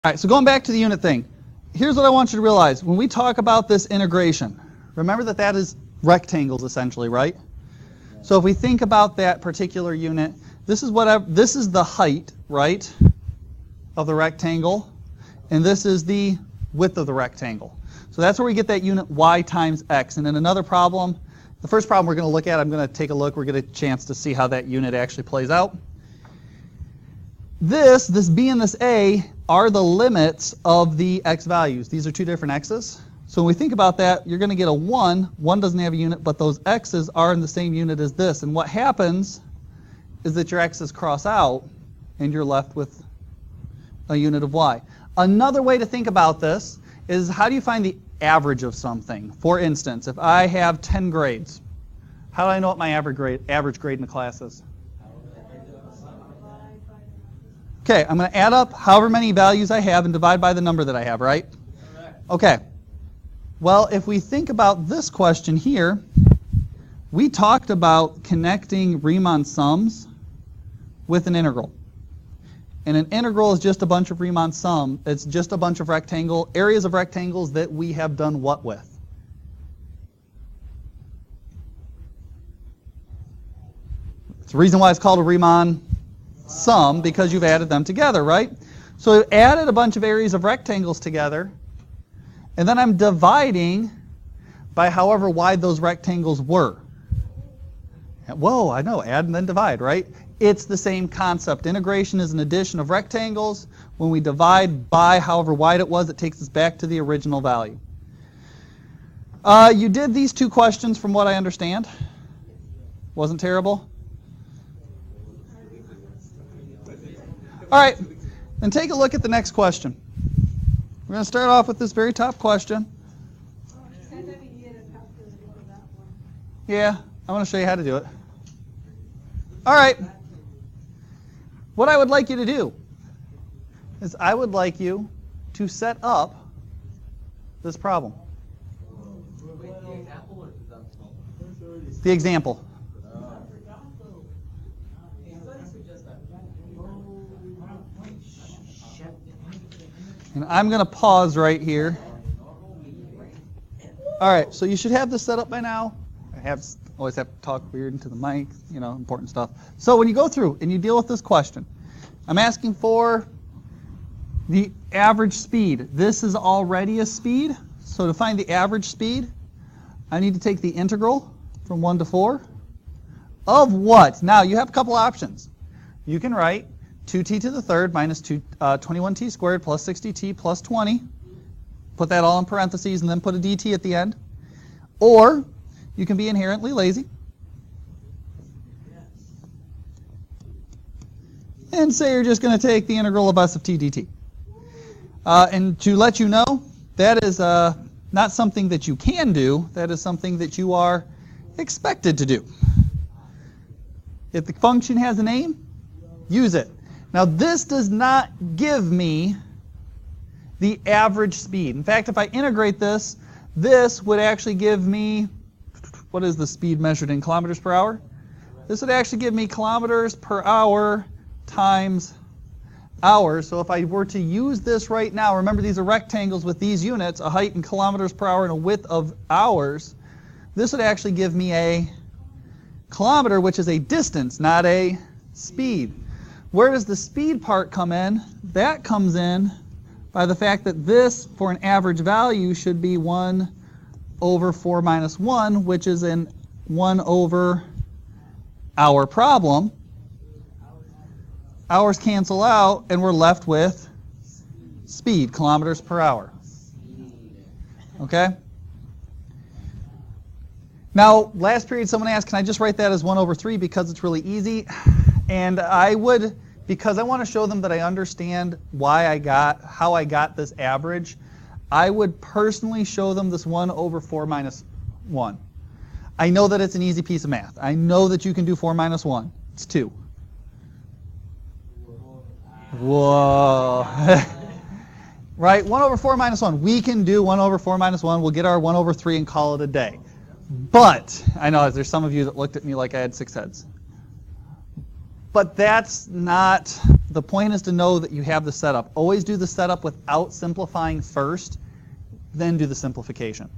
All right, so going back to the unit thing, here's what I want you to realize. When we talk about this integration, remember that that is rectangles essentially, right? So if we think about that particular unit, this is the height, right, of the rectangle, and this is the width of the rectangle. So that's where we get that unit y times x. And in another problem, the first problem we're going to look at, I'm going to take a look, we're going to get a chance to see how that unit actually plays out. This b and this a are the limits of the x values. These are two different x's. So when we think about that, you're going to get a 1. 1 doesn't have a unit, but those x's are in the same unit as this. And what happens is that your x's cross out, and you're left with a unit of y. Another way to think about this is how do you find the average of something? For instance, if I have 10 grades, how do I know what my average grade in the class is? Okay, I'm going to add up however many values I have and divide by the number that I have, right? Okay. Well, if we think about this question here, we talked about connecting Riemann sums with an integral. And an integral is just a bunch of Riemann sum. It's just a bunch of areas of rectangles that we have done what with? It's the reason why it's called a Riemann sum, because you've added them together, right? So I've added a bunch of areas of rectangles together, and then I'm dividing by however wide those rectangles were. Whoa, I know, add and then divide, right? It's the same concept. Integration is an addition of rectangles. When we divide by however wide it was, it takes us back to the original value. You did these two questions from what I understand. Wasn't terrible? All right, then take a look at the next question. We're going to start off with this very top question. Yeah, I want to show you how to do it. All right. What I would like you to do is I would like you to set up this problem. The example. And I'm going to pause right here. All right, so you should have this set up by now. Always have to talk weird into the mic, important stuff. So when you go through and you deal with this question, I'm asking for the average speed. This is already a speed. So to find the average speed, I need to take the integral from 1 to 4 of what? Now, you have a couple options. You can write 2t to the third minus 21t squared plus 60t plus 20. Put that all in parentheses and then put a dt at the end. Or you can be inherently lazy and say you're just going to take the integral of s of t dt. And to let you know, that is not something that you can do. That is something that you are expected to do. If the function has a name, use it. Now, this does not give me the average speed. In fact, if I integrate this, this would actually give me, what is the speed measured in kilometers per hour? This would actually give me kilometers per hour times hours. So if I were to use this right now, remember these are rectangles with these units, a height in kilometers per hour and a width of hours, this would actually give me a kilometer, which is a distance, not a speed. Where does the speed part come in? That comes in by the fact that this, for an average value, should be 1 over 4 minus 1, which is an 1 over our problem. Hours cancel out, and we're left with speed, kilometers per hour. Okay? Now, last period, someone asked, can I just write that as 1 over 3 because it's really easy? And I would, because I want to show them that I understand how I got this average, I would personally show them this 1 over 4 minus 1. I know that it's an easy piece of math. I know that you can do 4 minus 1. It's 2. Whoa. Right? 1 over 4 minus 1. We can do 1 over 4 minus 1. We'll get our 1 over 3 and call it a day. But, I know there's some of you that looked at me like I had 6 heads. But that's not The point is to know that you have the setup. Always do the setup without simplifying first, then do the simplification.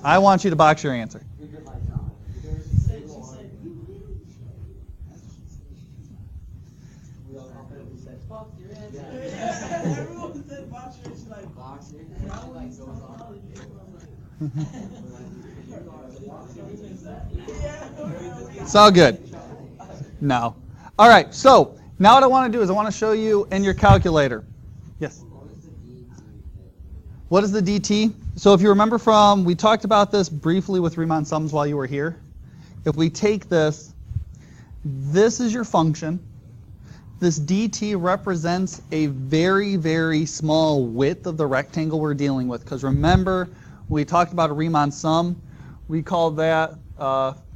I want you to box your answer. It's all good. No. All right, so now what I want to do is I want to show you in your calculator. Yes? What is the DT? So if you remember we talked about this briefly with Riemann sums while you were here. If we take this is your function. This DT represents a very, very small width of the rectangle we're dealing with. Because remember, we talked about a Riemann sum. We called that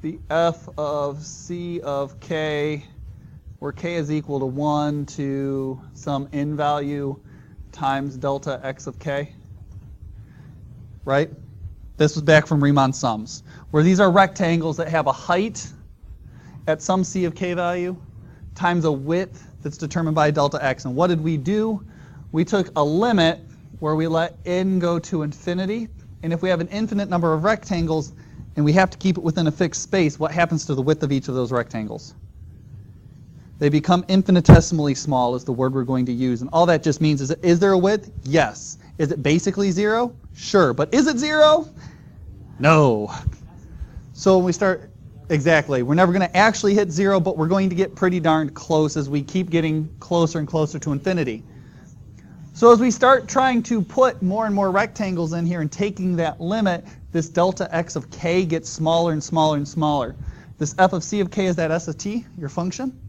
the f of c of k, where k is equal to 1 to some n value times delta x of k. Right? This was back from Riemann sums, where these are rectangles that have a height at some c of k value times a width that's determined by delta x. And what did we do? We took a limit where we let n go to infinity. And if we have an infinite number of rectangles and we have to keep it within a fixed space, what happens to the width of each of those rectangles? They become infinitesimally small is the word we're going to use. And all that just means is there a width? Yes. Is it basically 0? Sure. But is it 0? No. So when we start, exactly, we're never going to actually hit 0, but we're going to get pretty darn close as we keep getting closer and closer to infinity. So as we start trying to put more and more rectangles in here and taking that limit, this delta x of k gets smaller and smaller and smaller. This f of c of k is that s of t, your function,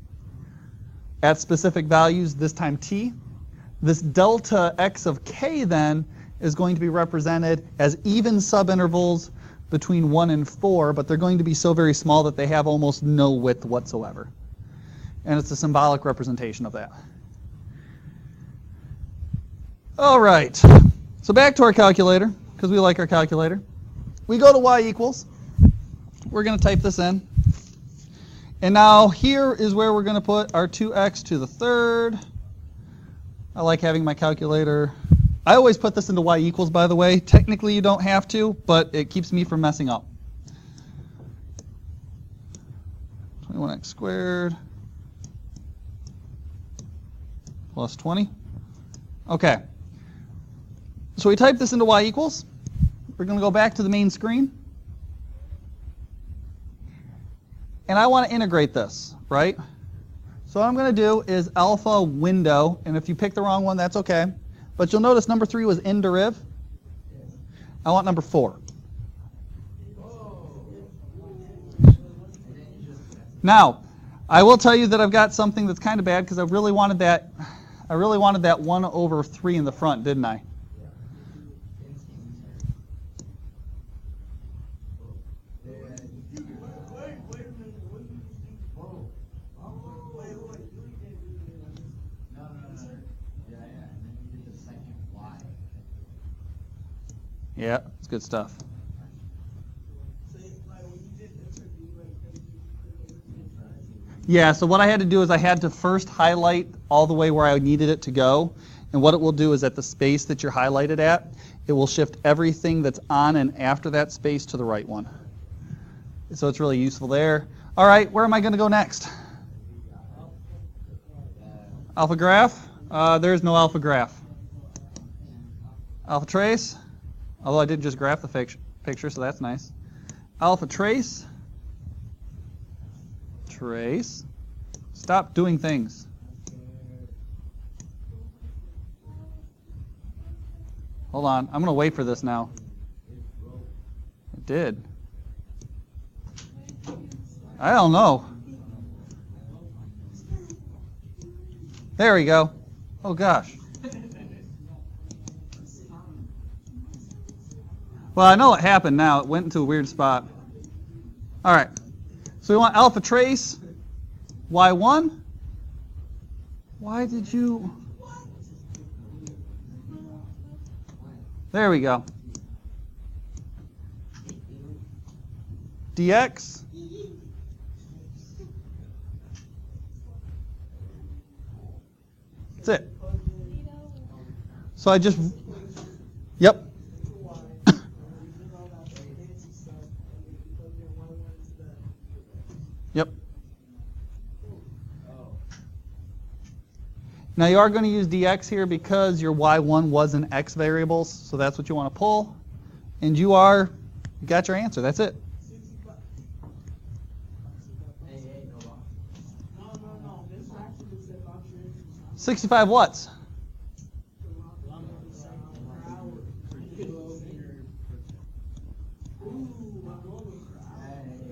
at specific values, this time t. This delta x of k then is going to be represented as even subintervals between 1 and 4, but they're going to be so very small that they have almost no width whatsoever. And it's a symbolic representation of that. All right, so back to our calculator, because we like our calculator. We go to y equals. We're going to type this in. And now here is where we're going to put our 2x to the third. I like having my calculator. I always put this into y equals, by the way. Technically you don't have to, but it keeps me from messing up. 21x squared plus 20. Okay. So we type this into y equals. We're going to go back to the main screen. And I want to integrate this, right? So what I'm going to do is alpha window, and if you pick the wrong one, that's okay. But you'll notice number 3 was in deriv. I want number 4. Now, I will tell you that I've got something that's kind of bad because I really wanted that 1 over 3 in the front, didn't I? Yeah, it's good stuff. Yeah, so what I had to do is I had to first highlight all the way where I needed it to go. And what it will do is at the space that you're highlighted at, it will shift everything that's on and after that space to the right one. So it's really useful there. All right, where am I going to go next? Alpha graph? There's no alpha graph. Alpha trace? Although I did just graph the picture, so that's nice. Alpha trace. Trace. Stop doing things. Hold on. I'm going to wait for this now. It did. I don't know. There we go. Oh, gosh. Well, I know what happened now. It went into a weird spot. All right. So we want alpha trace, y1. Why did you... There we go. Dx. That's it. So I just, yep. Yep. Now you are going to use dx here because your y1 was in x variables, so that's what you want to pull. And you got your answer. That's it. 65 watts.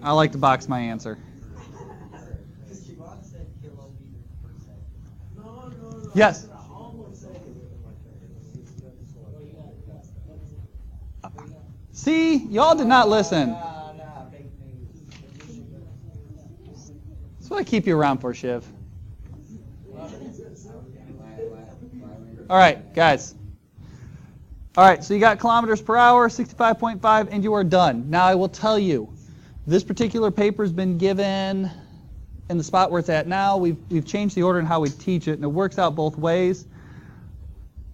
I like to box my answer. Yes. See, y'all did not listen. That's what I keep you around for, Shiv. All right, guys. All right, so you got kilometers per hour, 65.5, and you are done. Now I will tell you, this particular paper has been given in the spot where it's at now. We've changed the order in how we teach it, and it works out both ways.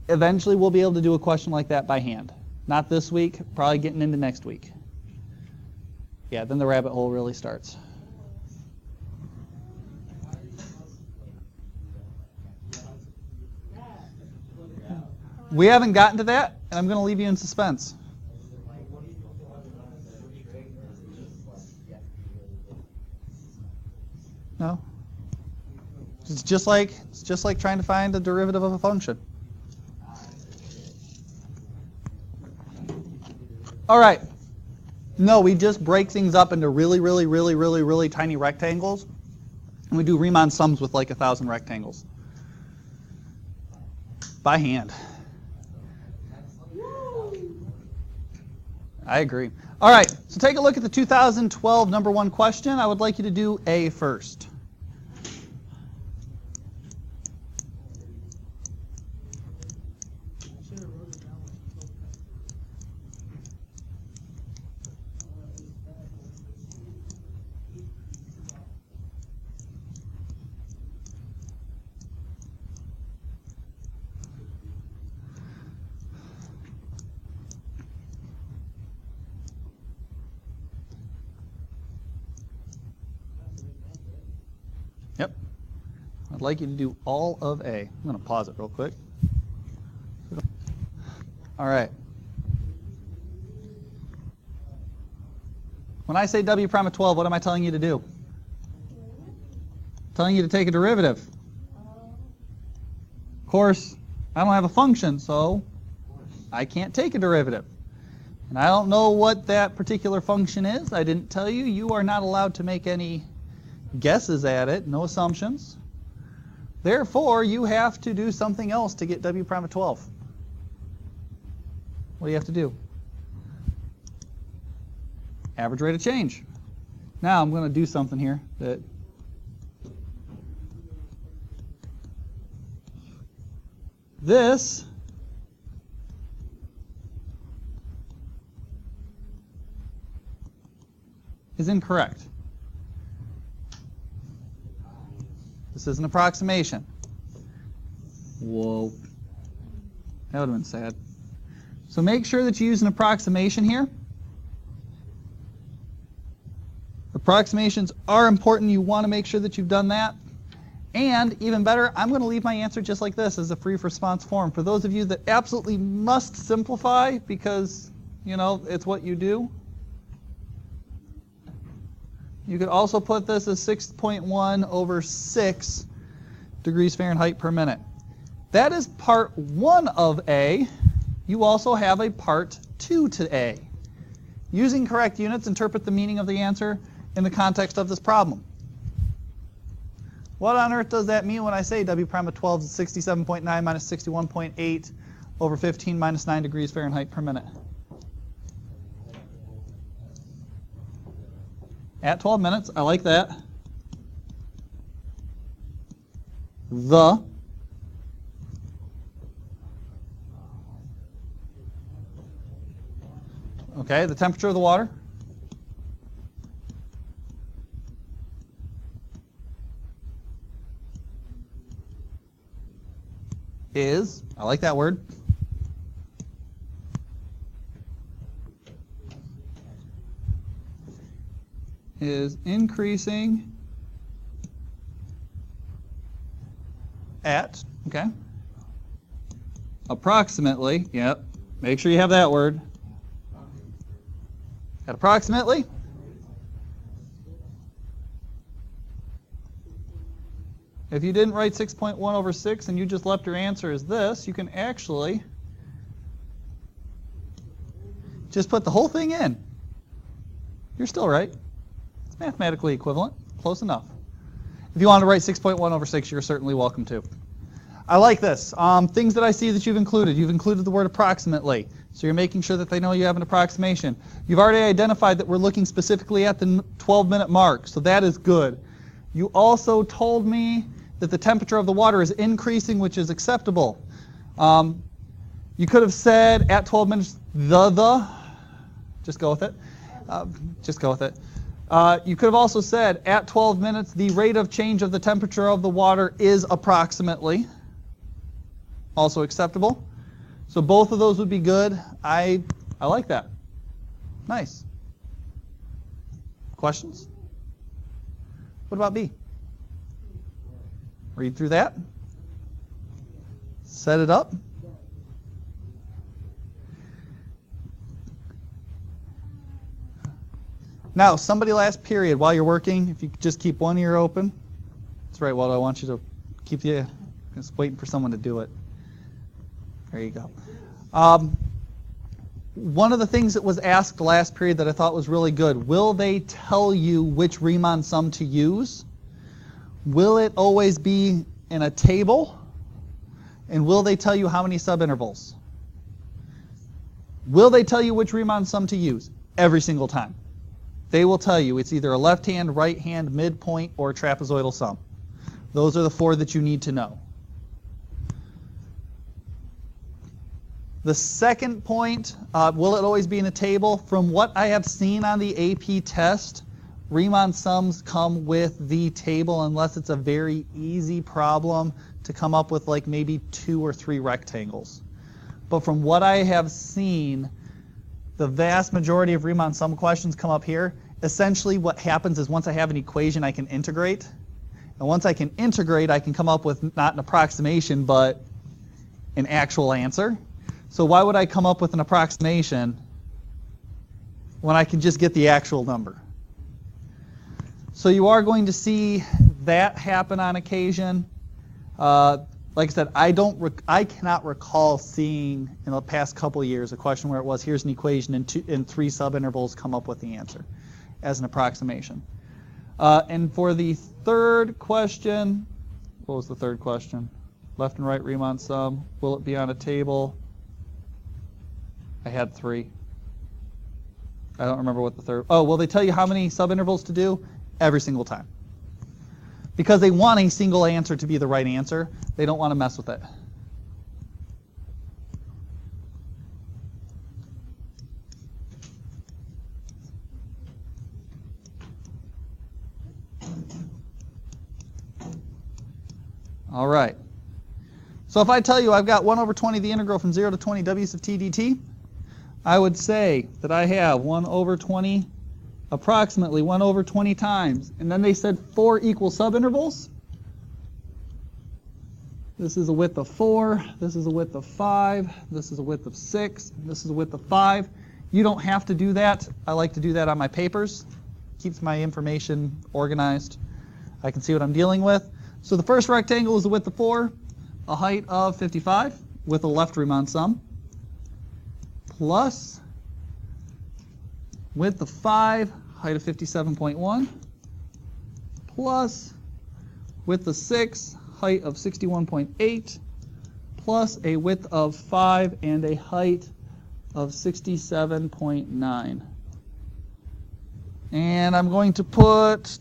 Eventually, we'll be able to do a question like that by hand. Not this week, probably getting into next week. Yeah, then the rabbit hole really starts. We haven't gotten to that, and I'm going to leave you in suspense. No. It's just like trying to find a derivative of a function. All right. No, we just break things up into really tiny rectangles, and we do Riemann sums with like 1,000 rectangles by hand. I agree. All right, so take a look at the 2012 number 1 question. I would like you to do A first. Yep. I'd like you to do all of A. I'm going to pause it real quick. All right. When I say W prime of 12, what am I telling you to do? I'm telling you to take a derivative. Of course, I don't have a function, so I can't take a derivative. And I don't know what that particular function is. I didn't tell you. You are not allowed to make any guesses at it, no assumptions. Therefore, you have to do something else to get W prime of 12. What do you have to do? Average rate of change. Now I'm going to do something here that this is incorrect. This is an approximation. Whoa. That would have been sad. So make sure that you use an approximation here. Approximations are important. You want to make sure that you've done that. And even better, I'm going to leave my answer just like this as a free response form. For those of you that absolutely must simplify because, you know, it's what you do, you could also put this as 6.1 over 6 degrees Fahrenheit per minute. That is part 1 of A. You also have a part 2 to A. Using correct units, interpret the meaning of the answer in the context of this problem. What on earth does that mean when I say W prime of 12 is 67.9 minus 61.8 over 15 minus 9 degrees Fahrenheit per minute? At 12 minutes, I like that. Okay, the temperature of the water. is, I like that word, is increasing at, okay, approximately, yep, make sure you have that word, at approximately if you didn't write 6.1 over 6 and you just left your answer as this, you can actually just put the whole thing in. You're still right. It's mathematically equivalent. Close enough. If you want to write 6.1 over 6, you're certainly welcome to. I like this. Things that I see that you've included. You've included the word approximately. So you're making sure that they know you have an approximation. You've already identified that we're looking specifically at the 12-minute mark. So that is good. You also told me that the temperature of the water is increasing, which is acceptable. You could have said at 12 minutes, just go with it. Just go with it. You could have also said at 12 minutes, the rate of change of the temperature of the water is approximately. Also acceptable. So both of those would be good. I like that. Nice. Questions? What about B? Read through that. Set it up. Now, somebody last period, while you're working, if you could just keep one ear open. That's right, Waldo, I want you to keep you just waiting for someone to do it. There you go. One of the things that was asked last period that I thought was really good, will they tell you which Riemann sum to use? Will it always be in a table? And will they tell you how many subintervals? Will they tell you which Riemann sum to use? Every single time. They will tell you it's either a left hand, right hand, midpoint, or trapezoidal sum. Those are the four that you need to know. The second point, will it always be in a table? From what I have seen on the AP test, Riemann sums come with the table unless it's a very easy problem to come up with like maybe 2 or 3 rectangles. But from what I have seen, the vast majority of Riemann sum questions come up here. Essentially what happens is once I have an equation, I can integrate. And once I can integrate, I can come up with not an approximation, but an actual answer. So why would I come up with an approximation when I can just get the actual number? So you are going to see that happen on occasion. Like I said, I cannot recall seeing in the past couple of years a question where it was, here's an equation and 3 subintervals, come up with the answer as an approximation. And for the third question, what was the third question? Left and right Riemann sum. Will it be on a table? I had 3. I don't remember what the third. Oh, will they tell you how many subintervals to do? Every single time. Because they want a single answer to be the right answer. They don't want to mess with it. All right. So if I tell you I've got 1 over 20 the integral from 0 to 20 w sub t dt, I would say that I have 1 over 20, approximately 1 over 20 times. And then they said 4 equal subintervals. This is a width of 4, this is a width of 5, this is a width of 6, this is a width of 5. You don't have to do that. I like to do that on my papers. Keeps my information organized. I can see what I'm dealing with. So the first rectangle is a width of 4, a height of 55 with a left Riemann sum, plus width of 5, height of 57.1, plus width of 6, height of 61.8, plus a width of 5 and a height of 67.9. And I'm going to put,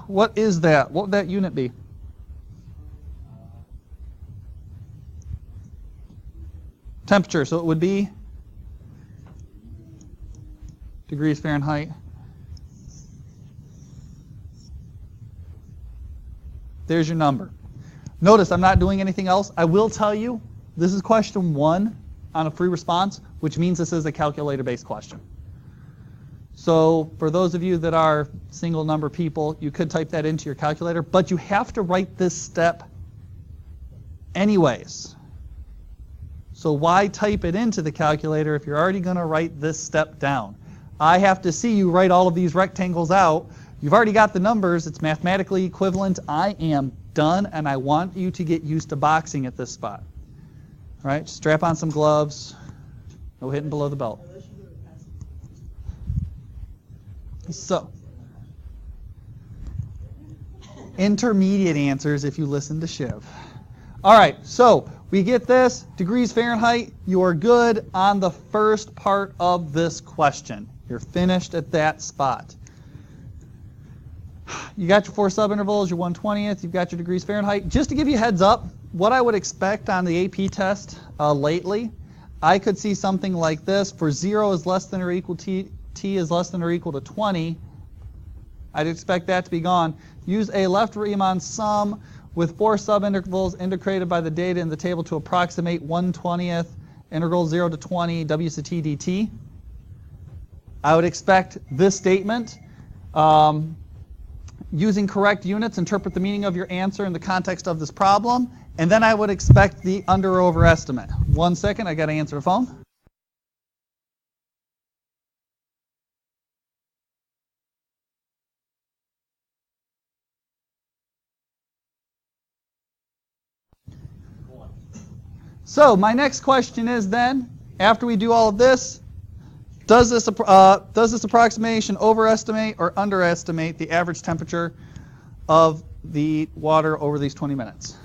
what is that? What would that unit be? Temperature, so it would be degrees Fahrenheit. There's your number. Notice I'm not doing anything else. I will tell you, this is question 1 on a free response, which means this is a calculator-based question. So for those of you that are single number people, you could type that into your calculator, but you have to write this step anyways. So why type it into the calculator if you're already going to write this step down? I have to see you write all of these rectangles out. You've already got the numbers. It's mathematically equivalent. I am done, and I want you to get used to boxing at this spot. All right, strap on some gloves. No hitting below the belt. So, intermediate answers if you listen to Shiv. All right, so we get this, degrees Fahrenheit. You are good on the first part of this question. You're finished at that spot. You got your 4 subintervals, your 1/20th, you've got your degrees Fahrenheit. Just to give you a heads up, what I would expect on the AP test lately, I could see something like this. For 0 is less than or equal to t is less than or equal to 20. I'd expect that to be gone. Use a left Riemann sum with 4 subintervals indicated by the data in the table to approximate 1/20th integral 0 to 20 w sub t dt. I would expect this statement. Using correct units, interpret the meaning of your answer in the context of this problem, and then I would expect the under or over estimate. 1 second, I got to answer the phone. So my next question is then, after we do all of this, does this approximation overestimate or underestimate the average temperature of the water over these 20 minutes?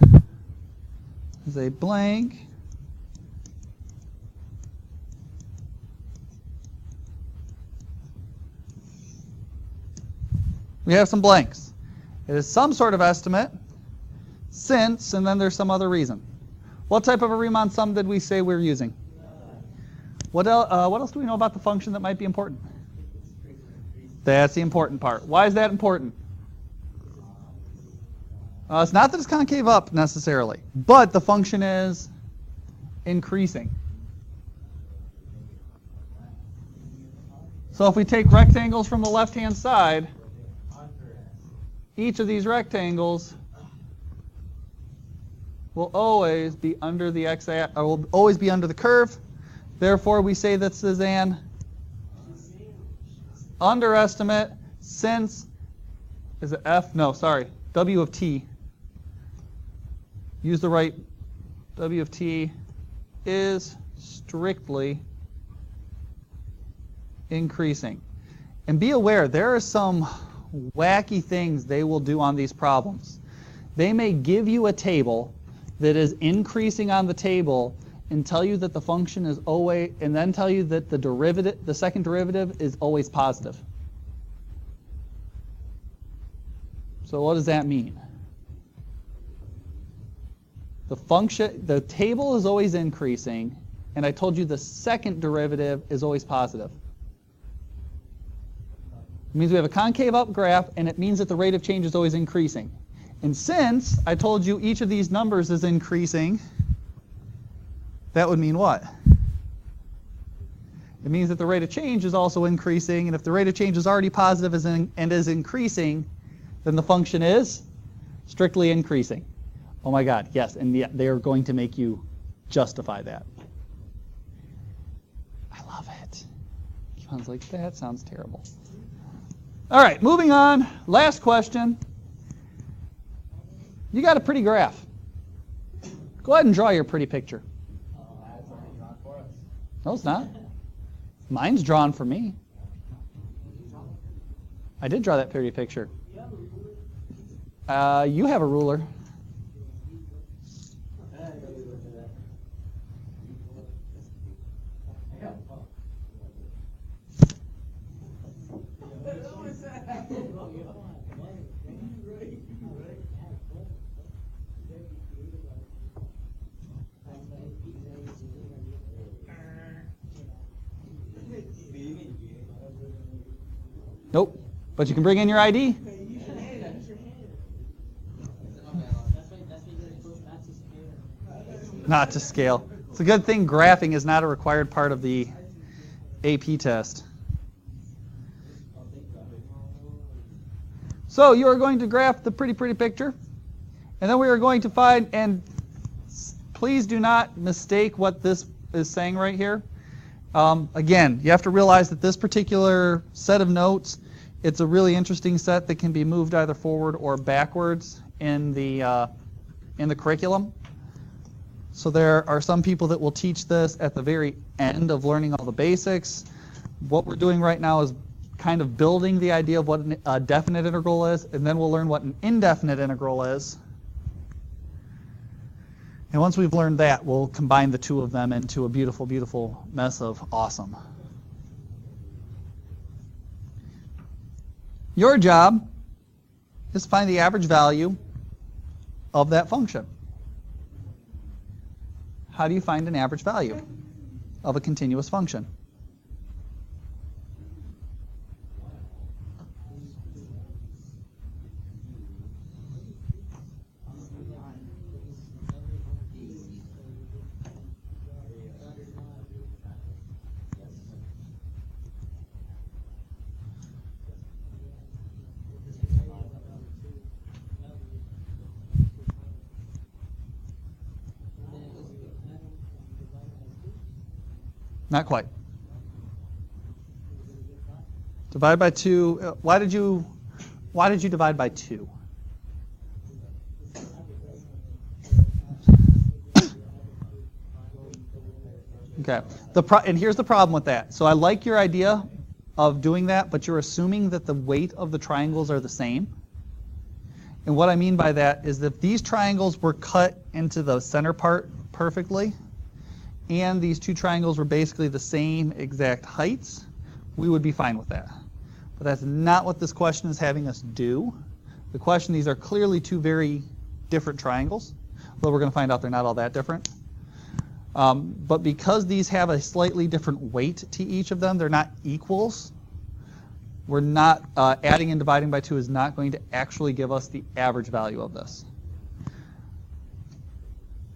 There's a blank. We have some blanks. It is some sort of estimate, since, and then there's some other reason. What type of a Riemann sum did we say we're using? What else do we know about the function that might be important? That's the important part. Why is that important? It's not that it's concave up necessarily, but the function is increasing. So if we take rectangles from the left-hand side, each of these rectangles will always be under the x-axis, or will always be under the curve. Therefore, we say this is an underestimate since, is it f? No, sorry, w of t. Use the right, w of t is strictly increasing. And be aware, there are some wacky things they will do on these problems. They may give you a table that is increasing on the table and tell you that the function is always, and then tell you that the derivative, the second derivative is always positive. So what does that mean? The function, the table is always increasing, and I told you the second derivative is always positive. It means we have a concave up graph, and it means that the rate of change is always increasing. And since I told you each of these numbers is increasing, that would mean what? It means that the rate of change is also increasing, and if the rate of change is already positive and is increasing, then the function is strictly increasing. Oh my God, yes, and they are going to make you justify that. I love it. Sounds like that sounds terrible. All right, moving on. Last question. You got a pretty graph. Go ahead and draw your pretty picture. No, it's not. Mine's drawn for me. I did draw that pretty picture. You have a ruler. Nope. But you can bring in your ID. Not to scale. It's a good thing graphing is not a required part of the AP test. So you are going to graph the pretty picture, and then we are going to find, and please do not mistake what this is saying right here. Again, you have to realize that this particular set of notes, it's a really interesting set that can be moved either forward or backwards in the curriculum. So there are some people that will teach this at the very end of learning all the basics. What we're doing right now is kind of building the idea of what a definite integral is, and then we'll learn what an indefinite integral is. And once we've learned that, we'll combine the two of them into a beautiful, beautiful mess of awesome. Your job is to find the average value of that function. How do you find an average value of a continuous function? Not quite. Divide by 2. Why did you divide by 2? Okay. And here's the problem with that. So I like your idea of doing that, but you're assuming that the weight of the triangles are the same. And what I mean by that is that if these triangles were cut into the center part perfectly, and these two triangles were basically the same exact heights, we would be fine with that. But that's not what this question is having us do. The question, these are clearly two very different triangles, although we're going to find out they're not all that different. But because these have a slightly different weight to each of them, they're not equals. We're not, adding and dividing by 2 is not going to actually give us the average value of this.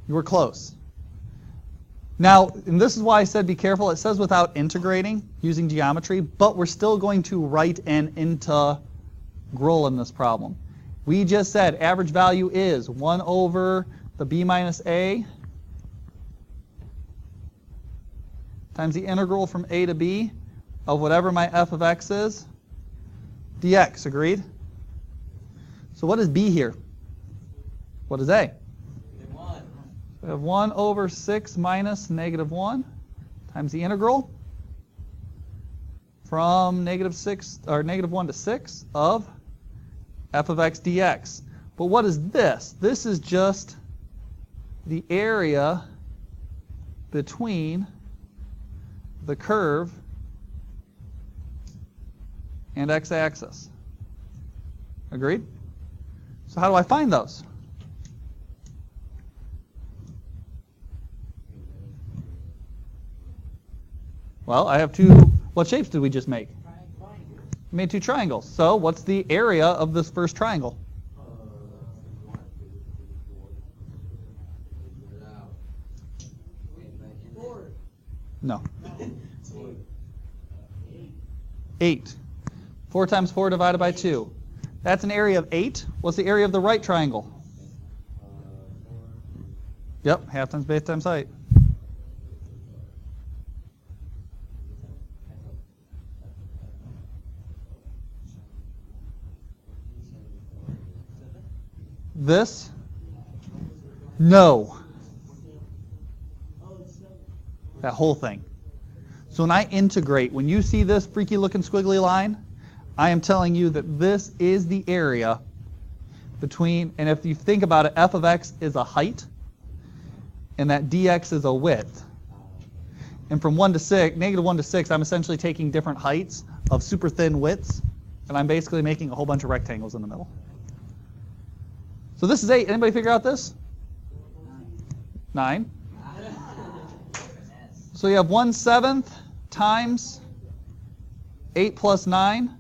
You were close. Now, and this is why I said be careful. It says without integrating using geometry, but we're still going to write an integral in this problem. We just said average value is 1 over the b minus a times the integral from a to b of whatever my f of x is, dx. Agreed? So what is b here? What is a? We have 1 over 6 minus negative 1 times the integral from negative 1 to 6 of f of x dx. But what is this? This is just the area between the curve and x-axis. Agreed? So how do I find those? Well, I have two. What shapes did we just make? We made 2 triangles. So what's the area of this first triangle? No. 8. 4 times 4 divided by 2. That's an area of 8. What's the area of the right triangle? Yep, half times base times height. This? No. That whole thing. So when I integrate, when you see this freaky looking squiggly line, I am telling you that this is the area between, and if you think about it, f of x is a height, and that dx is a width. And from 1 to 6, negative 1 to 6, I'm essentially taking different heights of super thin widths, and I'm basically making a whole bunch of rectangles in the middle. So this is 8. Anybody figure out this? 9. So you have 1/7 times 8 plus 9.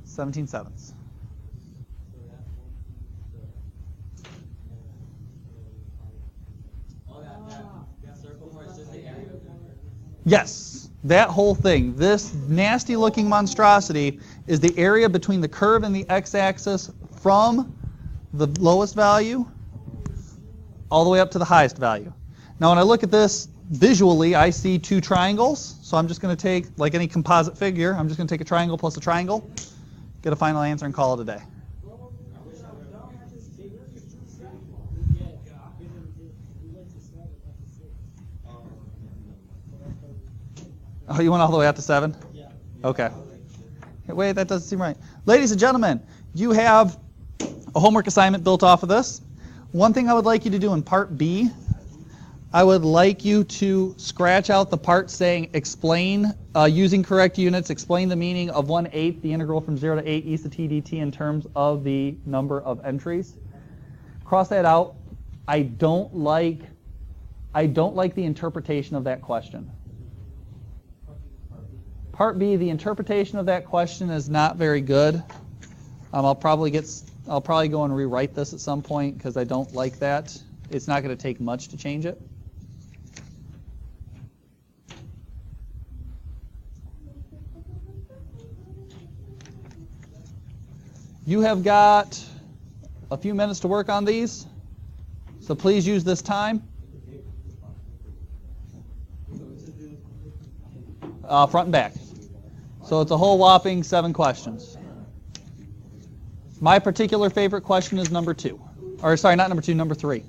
17/7. Yes, that whole thing. This nasty looking monstrosity is the area between the curve and the x-axis from the lowest value all the way up to the highest value. Now when I look at this visually, I see two triangles, so I'm just going to take, like any composite figure, I'm just going to take a triangle plus a triangle, get a final answer, and call it a day. Oh, you went all the way out to 7? Yeah. Okay. Wait, that doesn't seem right. Ladies and gentlemen, you have a homework assignment built off of this. One thing I would like you to do in part B, I would like you to scratch out the part saying explain, using correct units, explain the meaning of 1/8, the integral from 0 to 8 e to the t dt in terms of the number of entries. Cross that out. I don't like the interpretation of that question. Part B, the interpretation of that question is not very good. I'll probably go and rewrite this at some point because I don't like that. It's not going to take much to change it. You have got a few minutes to work on these, so please use this time. Front and back. So it's a whole whopping 7 questions. My particular favorite question is number 2. Or sorry, not number 2, number 3.